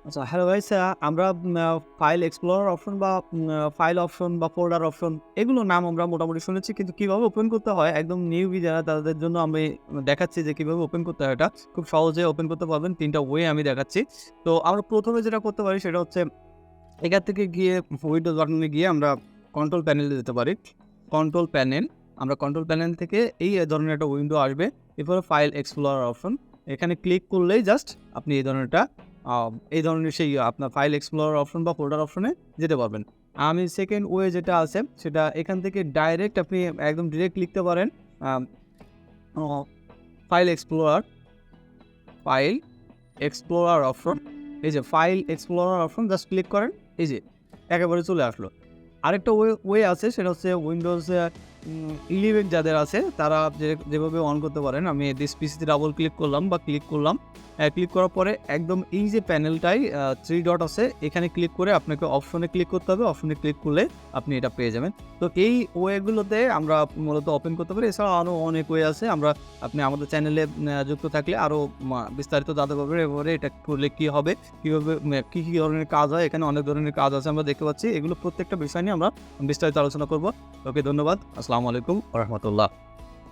আচ্ছা, hello guys, আমরা file explorer option বা ফাইল অপশন বা ফোল্ডার অপশন এগুলোর নাম আমরা মোটামুটি শুনেছি, কিন্তু কিভাবে ওপেন করতে হয় একদম নিউবি যারা তাদের জন্য আমি দেখাচ্ছি যে কিভাবে ওপেন করতে হয়। এটা খুব সহজে ওপেন করতে পারবেন, ৩টা ওয়ে আমি দেখাচ্ছি। তো আমরা প্রথমে যেটা করতে পারি সেটা হচ্ছে এখান থেকে গিয়ে উইন্ডোজ বাটনে গিয়ে আমরা কন্ট্রোল প্যানেলে যেতে পারি। কন্ট্রোল প্যানেল, আমরা কন্ট্রোল প্যানেল থেকে এই ধরনের একটা উইন্ডো আসবে। এরপরে ফাইল এক্সপ্লোরার অপশন, এখানে ক্লিক করলেই জাস্ট আপনি এই ধরনের সেই আপনার ফাইল এক্সপ্লোরার অপশন বা ফোল্ডার অপশনে যেতে পারবেন। আমি সেকেন্ড ওয়ে যেটা আছে সেটা এখান থেকে ডাইরেক্ট আপনি একদম ডিরেক্ট লিখতে পারেন ফাইল এক্সপ্লোরার অপশন। এই যে file explorer option just click করেন, এই যে একেবারে চলে আসলো। আরেকটা ওয়ে আছে সেটা হচ্ছে উইন্ডোজ 11 যাদের আছে তারা যেভাবে অন করতে পারেন। আমি দিস পিসিতে ডাবল ক্লিক করলাম বা ক্লিক করলাম, ক্লিক করার পরে একদম এই যে প্যানেলটায় 3 ডট আছে এখানে ক্লিক করে আপনাকে অপশনে ক্লিক করতে হবে। অপশনে ক্লিক করলে আপনি এটা পেয়ে যাবেন। তো এই ওয়েগুলোতে আমরা মূলত ওপেন করতে পারি। এছাড়াও আরও অনেক ওয়ে আছে। আপনি আমাদের চ্যানেলে যুক্ত থাকলে আরও বিস্তারিত জানতে পারবেন। এবারে এটা করলে কী হবে, কীভাবে কী কী ধরনের কাজ হয়, এখানে অনেক ধরনের কাজ আছে আমরা দেখতে পাচ্ছি। এগুলো প্রত্যেকটা বিষয় নিয়ে আমরা বিস্তারিত আলোচনা করব। ওকে, ধন্যবাদ। আসসালামু আলাইকুম ওয়া রাহমাতুল্লাহ।